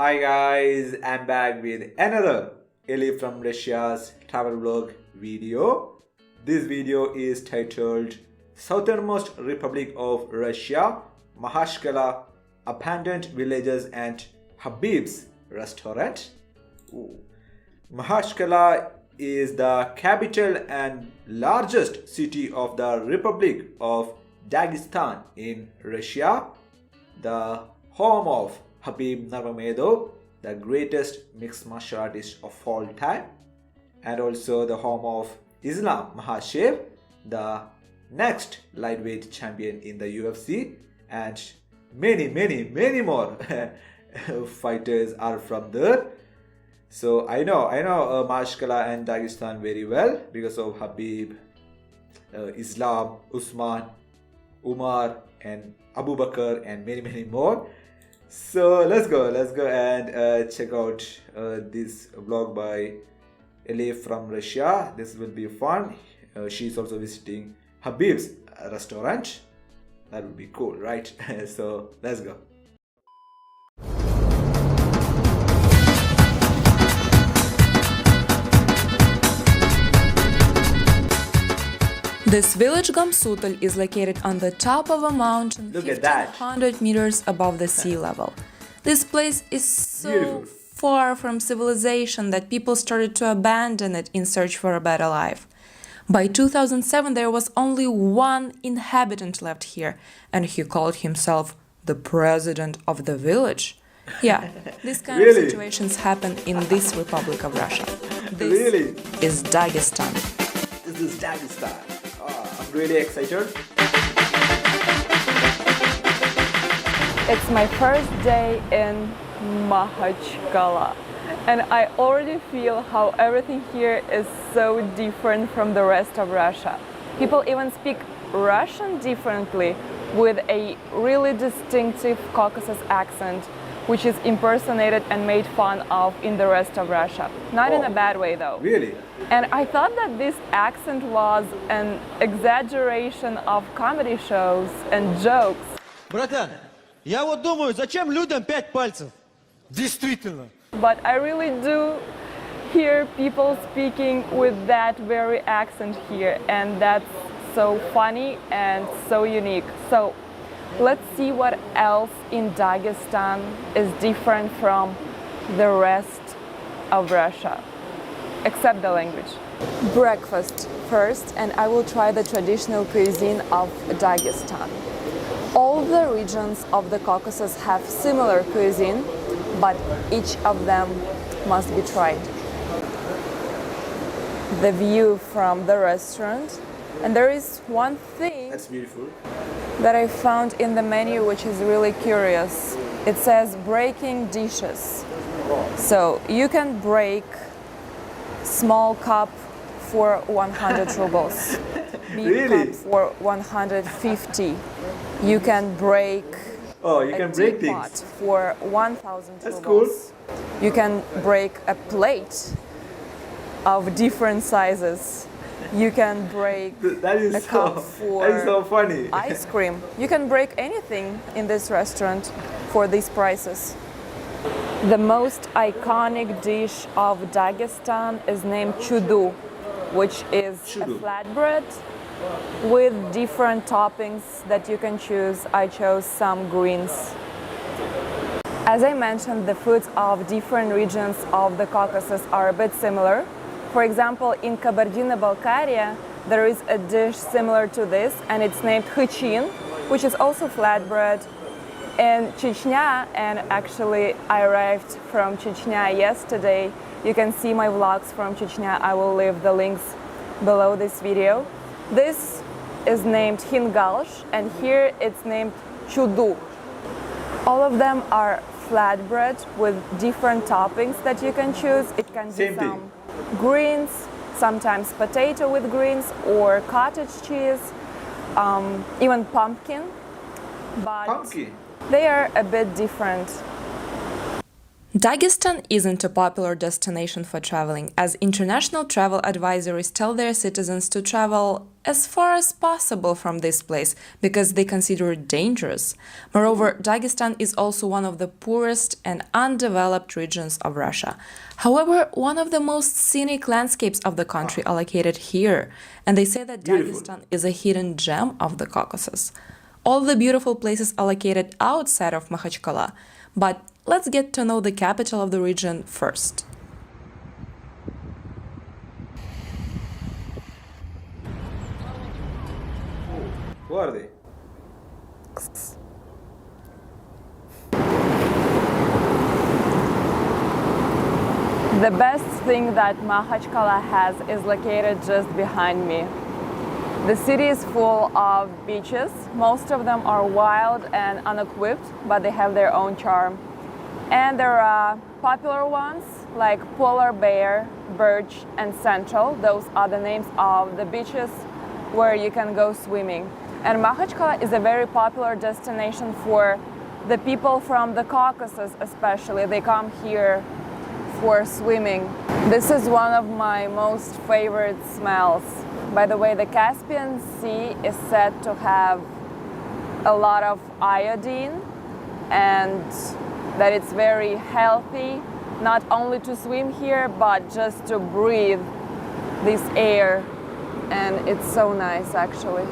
Hi guys, I'm back with another Ellie from Russia's travel vlog video. This video is titled Southernmost Republic of Russia, Makhachkala, Abandoned Villages and Khabib's Restaurant. Makhachkala is the capital and largest city of the Republic of Dagestan in Russia, the home of Khabib Nurmagomedov, the greatest mixed martial artist of all time, and also the home of Islam Makhachev, the next lightweight champion in the UFC, and many more fighters are from there. So I know Makhachkala and Dagestan very well because of Khabib, Islam, Usman, Umar, and Abu Bakr, and many more. So let's go and check out this vlog by Ellie from Russia. This will be fun. She's also visiting Khabib's restaurant. That would be cool, right? So let's go. This village Gamsutal is located on the top of a mountain 1,500 meters above the sea level. This place is so far from civilization that people started to abandon it in search for a better life. By 2007 there was only one inhabitant left here, and he called himself the president of the village. Yeah, these kind of situations happen in this Republic of Russia. This is Dagestan. This is Dagestan. I'm really excited. It's my first day in Makhachkala, and I already feel how everything here is so different from the rest of Russia. People even speak Russian differently with a really distinctive Caucasus accent, which is impersonated and made fun of in the rest of Russia. Not in a bad way though. Really? And I thought that this accent was an exaggeration of comedy shows and jokes. Братан, я вот думаю, зачем людям 5 пальцев? Действительно. But I really do hear people speaking with that very accent here, and that's so funny and so unique. So let's see what else in Dagestan is different from the rest of Russia, except the language. Breakfast first, and I will try the traditional cuisine of Dagestan. All the regions of the Caucasus have similar cuisine, but each of them must be tried. The view from the restaurant, and there is one thing That's beautiful. that I found in the menu which is really curious. It says breaking dishes. So you can break small cup for 100 rubles, big cup for 150. You can break teapot for 1,000 That's rubles. Cool. You can break a plate of different sizes. You can break a cup for that is so funny. ice cream. You can break anything in this restaurant for these prices. The most iconic dish of Dagestan is named chudu, which is a flatbread with different toppings that you can choose. I chose some greens. As I mentioned, the foods of different regions of the Caucasus are a bit similar. For example, in Kabardino-Balkaria, there is a dish similar to this, and it's named khichin, which is also flatbread. In Chechnya, and actually I arrived from Chechnya yesterday. You can see my vlogs from Chechnya. I will leave the links below this video. This is named hingalsh, and here it's named chudu. All of them are flatbread with different toppings that you can choose. It can be some greens, sometimes potato with greens, or cottage cheese, even pumpkin. But they are a bit different. Dagestan isn't a popular destination for traveling, as international travel advisories tell their citizens to travel as far as possible from this place because they consider it dangerous. Moreover, Dagestan is also one of the poorest and undeveloped regions of Russia. However, one of the most scenic landscapes of the country are located here, and they say that Dagestan is a hidden gem of the Caucasus. All the beautiful places are located outside of Makhachkala, but let's get to know the capital of the region first. Who are they? The best thing that Makhachkala has is located just behind me. The city is full of beaches. Most of them are wild and unequipped, but they have their own charm. And there are popular ones like Polar Bear, Birch, and Central. Those are the names of the beaches where you can go swimming. And Makhachkala is a very popular destination for the people from the Caucasus especially. They come here for swimming. This is one of my most favorite smells. By the way, the Caspian Sea is said to have a lot of iodine and that it's very healthy, not only to swim here, but just to breathe this air. And it's so nice, actually.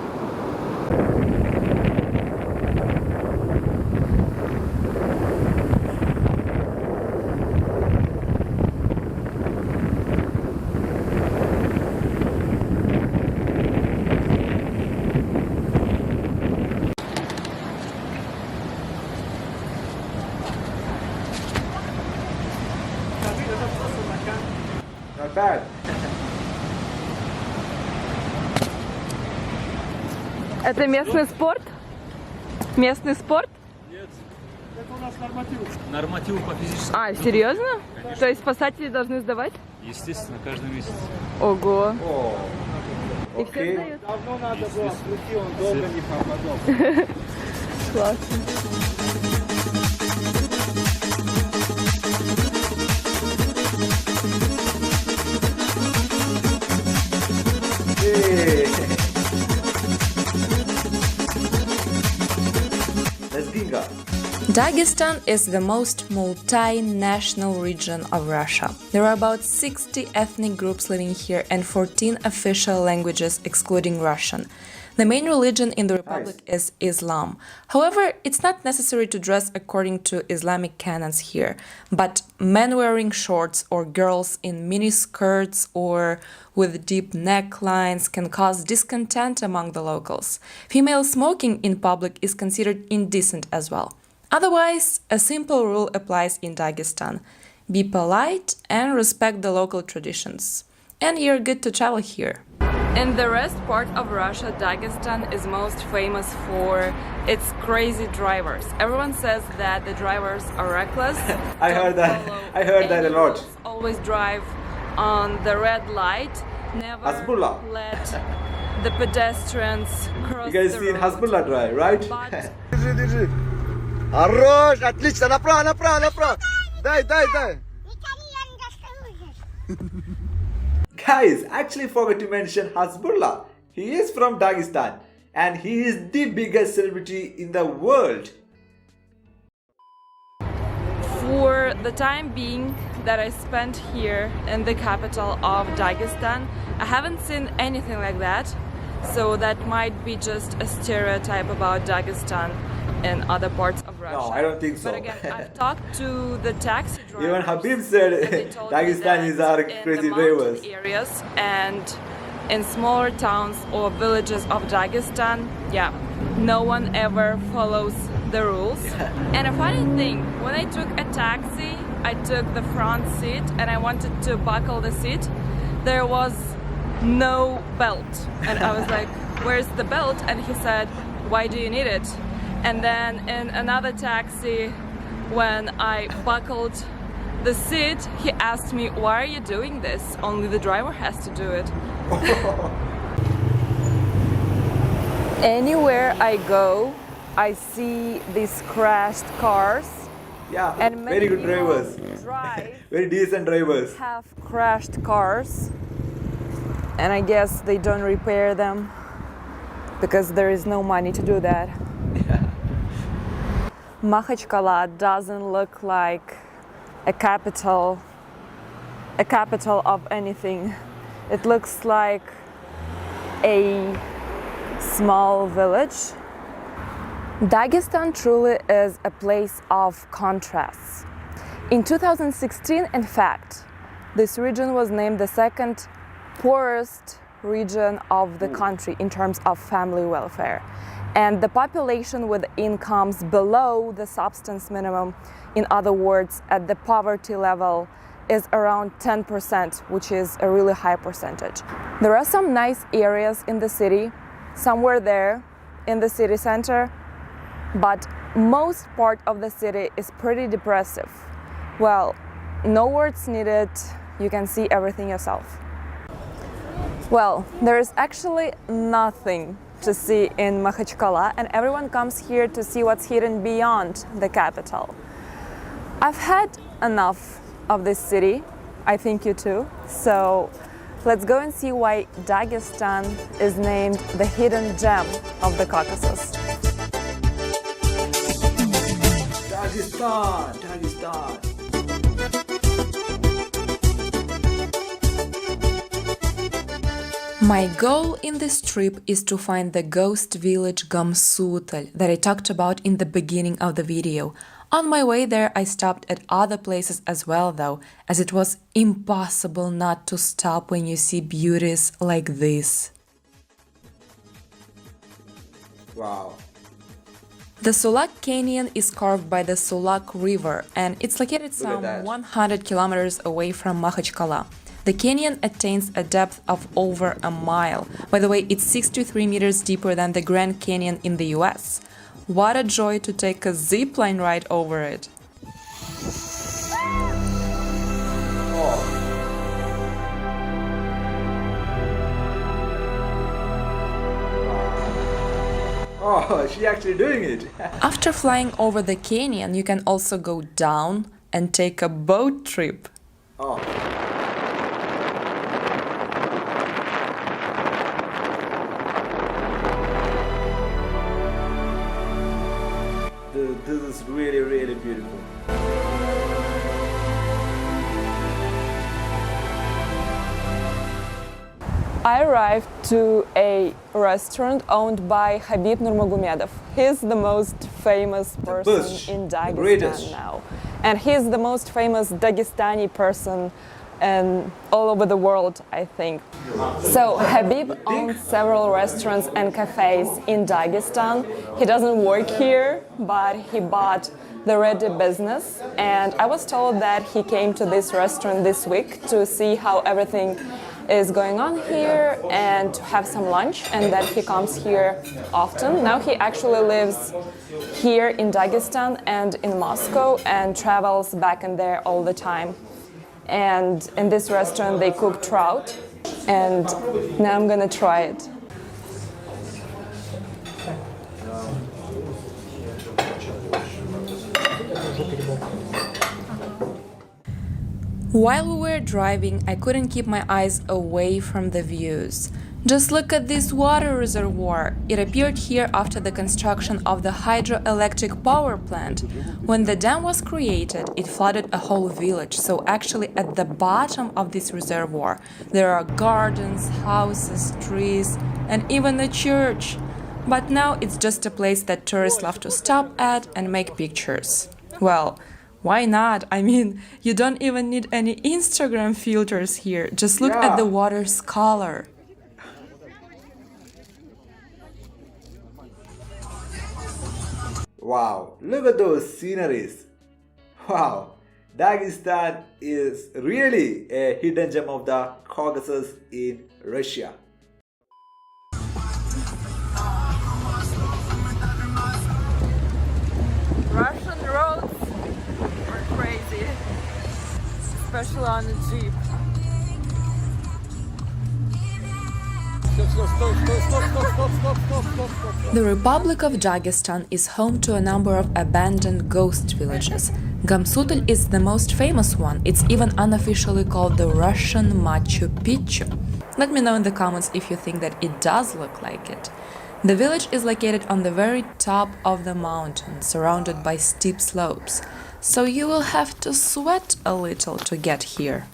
Not bad. Это местный спорт? Местный спорт? Нет. Это у нас норматив. Норматив по физическому. А, серьезно? То есть спасатели должны сдавать? Естественно, каждый месяц. Ого. Oh. И все Okay. сдают? Давно надо было, прийти, он долго не попадал. Классно. Hey. Let's ginga. Dagestan is the most multinational region of Russia. There are about 60 ethnic groups living here and 14 official languages excluding Russian. The main religion in the Republic is Islam. However, it's not necessary to dress according to Islamic canons here, but men wearing shorts or girls in mini skirts or with deep necklines can cause discontent among the locals. Female smoking in public is considered indecent as well. Otherwise, a simple rule applies in Dagestan. Be polite and respect the local traditions. And you're good to travel here. In the rest part of Russia, Dagestan is most famous for its crazy drivers. Everyone says that the drivers are reckless. I heard that. I heard that a lot. Always drive on the red light. Never Hasbullah. let the pedestrians cross You guys the seen road. Hasbullah drive, right? But Держи, держи. Хорош, отлично, направо, направо, направо. Дай, дай, дай. Guys, actually forgot to mention Hasbullah. He is from Dagestan and he is the biggest celebrity in the world. for the time being that I spent here in the capital of Dagestan, I haven't seen anything like that. So that might be just a stereotype about Dagestan in other parts of Russia. No, I don't think so. But again, I've talked to the taxi drivers. Even Khabib and said they told me Dagestan that is our in crazy the mountain drivers. areas and in smaller towns or villages of Dagestan, yeah, no one ever follows the rules. And a funny thing, when I took a taxi, I took the front seat and I wanted to buckle the seat. There was no belt. And I was like, where's the belt? And he said, why do you need it? And then in another taxi, when I buckled the seat, he asked me, why are you doing this? Only the driver has to do it. Anywhere I go, I see these crashed cars Yeah, And many very good people drivers. drive Very decent drivers. have crashed cars, and I guess they don't repair them because there is no money to do that. Makhachkala doesn't look like a capital of anything. It looks like a small village. Dagestan truly is a place of contrasts. In 2016, in fact, this region was named the second poorest region of the country in terms of family welfare. And the population with incomes below the subsistence minimum, in other words, at the poverty level, is around 10%, which is a really high percentage. There are some nice areas in the city, somewhere there in the city center, but most part of the city is pretty depressive. Well, no words needed, you can see everything yourself. Well, there is actually nothing to see in Makhachkala, and everyone comes here to see what's hidden beyond the capital. I've had enough of this city, I think you too, so let's go and see why Dagestan is named the hidden gem of the Caucasus. Dagestan. My goal in this trip is to find the ghost village Gamsutal that I talked about in the beginning of the video. On my way there, I stopped at other places as well though, as it was impossible not to stop when you see beauties like this. Wow. The Sulak Canyon is carved by the Sulak River, and it's located some 100 kilometers away from Makhachkala. The canyon attains a depth of over a mile. By the way, it's 63 meters deeper than the Grand Canyon in the US. What a joy to take a zipline ride over it. Oh, she's actually doing it. After flying over the canyon, you can also go down and take a boat trip. Oh. This is really, really beautiful. I arrived to a restaurant owned by Khabib Nurmagomedov. He's the most famous person in Dagestan now. And he's the most famous Dagestani person all over the world, I think. So Khabib owns several restaurants and cafes in Dagestan. He doesn't work here, but he bought the ready business. And I was told that he came to this restaurant this week to see how everything is going on here and to have some lunch, and that he comes here often. Now he actually lives here in Dagestan and in Moscow and travels back and there all the time. And in this restaurant they cook trout, and now I'm gonna try it. While we were driving, I couldn't keep my eyes away from the views. Just look at this water reservoir. It appeared here after the construction of the hydroelectric power plant. When the dam was created, it flooded a whole village, so actually at the bottom of this reservoir there are gardens, houses, trees, and even a church. But now it's just a place that tourists love to stop at and make pictures. Well, why not? I mean, you don't even need any Instagram filters here. Just look at the water's color. Wow, look at those sceneries. Wow, Dagestan is really a hidden gem of the Caucasus in Russia. Russian roads are crazy, especially on a jeep. Стой. The Republic of Dagestan is home to a number of abandoned ghost villages. Gamsutel is the most famous one. It's even unofficially called the Russian Machu Picchu. Let me know in the comments if you think that it does look like it. The village is located on the very top of the mountain, surrounded by steep slopes, so you will have to sweat a little to get here.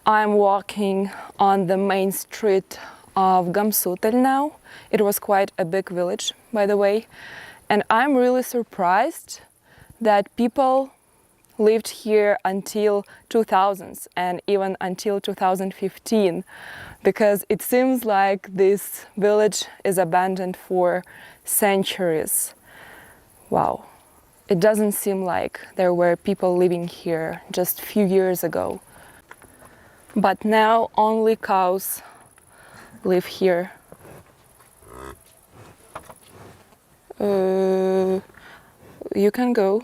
I'm walking on the main street of Gamsutel now. It was quite a big village, by the way, and I'm really surprised that people lived here until 2000s and even until 2015, because it seems like this village is abandoned for centuries. Wow. It doesn't seem like there were people living here just a few years ago. But now only cows live here. You can go.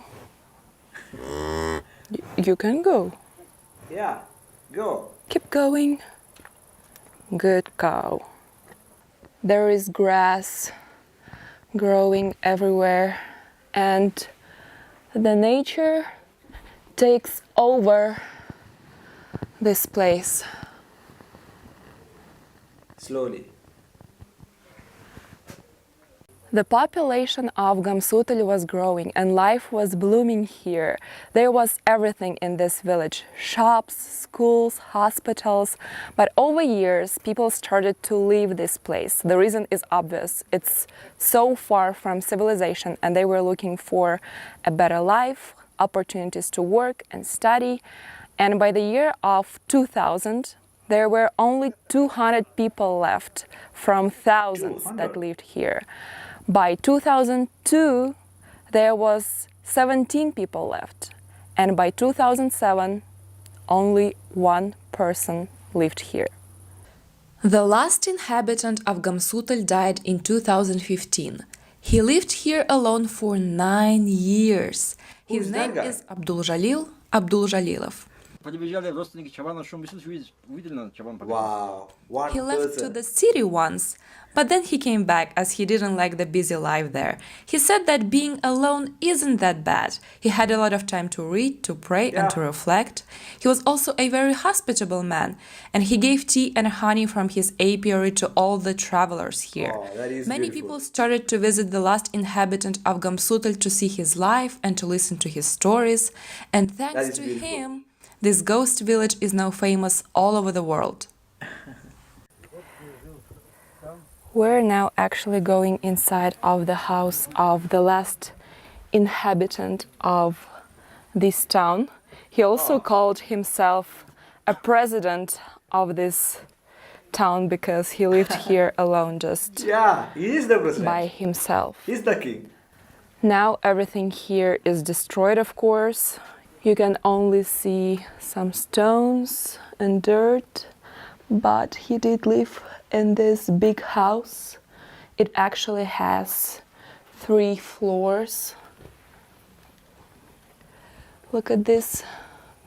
You can go. Yeah, go. Keep going. Good cow. There is grass growing everywhere, and the nature takes over this place. Slowly. The population of Gamsutel was growing and life was blooming here. There was everything in this village: shops, schools, hospitals. But over years, people started to leave this place. The reason is obvious. It's so far from civilization and they were looking for a better life, opportunities to work and study. And by the year of 2000, there were only 200 people left from thousands that lived here. By 2002, there was 17 people left, and by 2007, only one person lived here. The last inhabitant of Gamsutel died in 2015. He lived here alone for 9 years. His name is Abduljalil Abduljalilov. Wow, one He left to person. the city once, but then he came back as he didn't like the busy life there. He said that being alone isn't that bad. He had a lot of time to read, to pray, and to reflect. He was also a very hospitable man, and he gave tea and honey from his apiary to all the travelers here. Oh, that is Many beautiful. people started to visit the last inhabitant of Gamsutel to see his life and to listen to his stories, and thanks is to beautiful. him, this ghost village is now famous all over the world. We're now actually going inside of the house of the last inhabitant of this town. He also called himself a president of this town because he lived here alone, just Yeah, he is the president. by himself. He's the king. Now everything here is destroyed, of course. You can only see some stones and dirt, but he did live in this big house. It actually has 3 floors. Look at this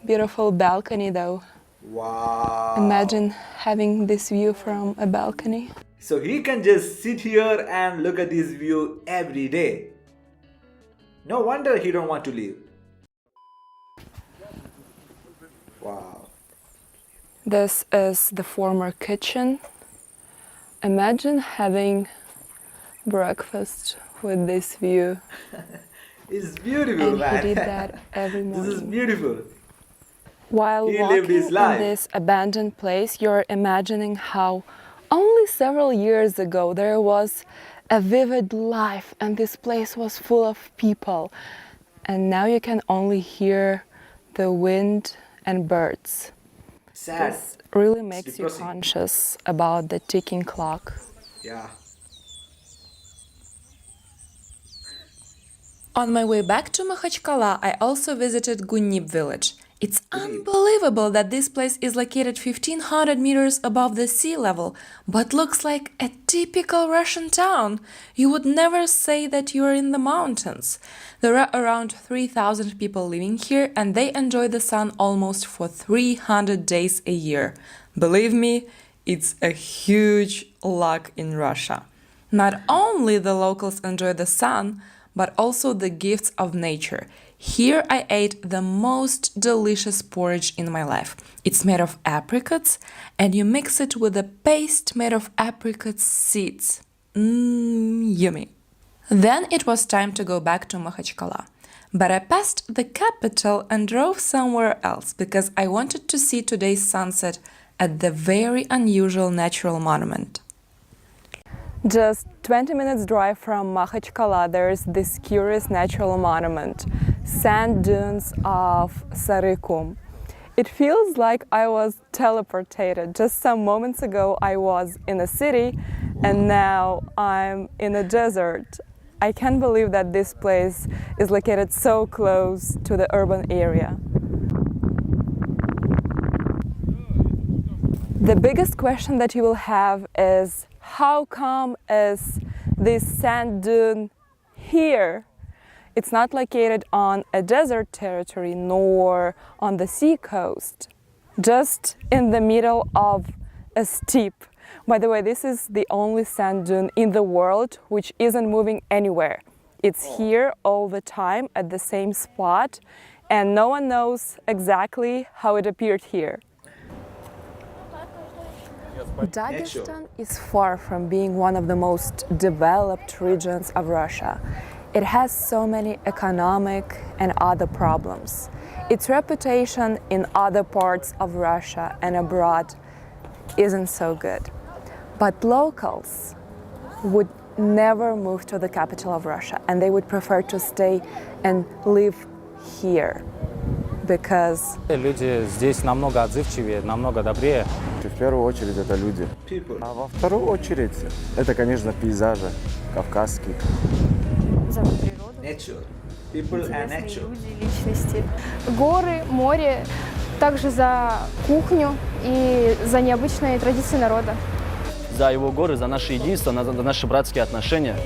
beautiful balcony though. Wow. Imagine having this view from a balcony. So he can just sit here and look at this view every day. No wonder he don't want to leave. Wow. This is the former kitchen. Imagine having breakfast with this view. It's beautiful, And man. he did that every This is morning. beautiful. While He lived walking his in life. this abandoned place, you're imagining how only several years ago there was a vivid life and this place was full of people. And now you can only hear the wind and birds. Sad. This really makes you depressing. conscious about the ticking clock. Yeah. On my way back to Makhachkala, I also visited Kumyk village. It's unbelievable that this place is located 1500 meters above the sea level, but looks like a typical Russian town. You would never say that you are in the mountains. There are around 3,000 people living here and they enjoy the sun almost for 300 days a year. Believe me, it's a huge luck in Russia. Not only the locals enjoy the sun, but also the gifts of nature. Here I ate the most delicious porridge in my life. It's made of apricots and you mix it with a paste made of apricot seeds. Yummy. Then it was time to go back to Makhachkala. But I passed the capital and drove somewhere else because I wanted to see today's sunset at the very unusual natural monument. Just 20 minutes drive from Makhachkala, there is this curious natural monument, sand dunes of Sarıkum. It feels like I was teleported. Just some moments ago I was in a city and now I'm in a desert. I can't believe that this place is located so close to the urban area. The biggest question that you will have is, how come is this sand dune here? It's not located on a desert territory nor on the sea coast, just in the middle of a steppe. By the way, this is the only sand dune in the world which isn't moving anywhere. It's here all the time at the same spot, and no one knows exactly how it appeared here. Dagestan is far from being one of the most developed regions of Russia. It has so many economic and other problems. Its reputation in other parts of Russia and abroad isn't so good. But locals would never move to the capital of Russia, and they would prefer to stay and live here. Because люди здесь намного отзывчивее, намного добрее. В первую очередь это люди. People. А во вторую очередь это, конечно, пейзажи кавказские. За природу. Nature. People and nature. Люди, личности. Горы, море, также за кухню и за необычные традиции народа. За его горы, за наше единство, за наши братские отношения.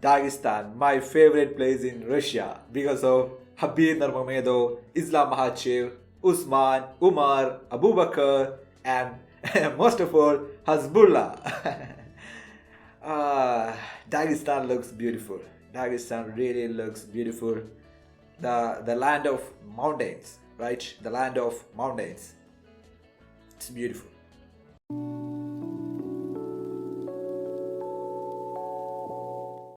Dagestan, my favorite place in Russia because of Khabib Nurmagomedov, Islam Makhachev, Usman, Umar, Abu Bakr, and most of all, Hezbollah. Dagestan looks beautiful. Dagestan really looks beautiful. The land of mountains, right? The land of mountains. It's beautiful.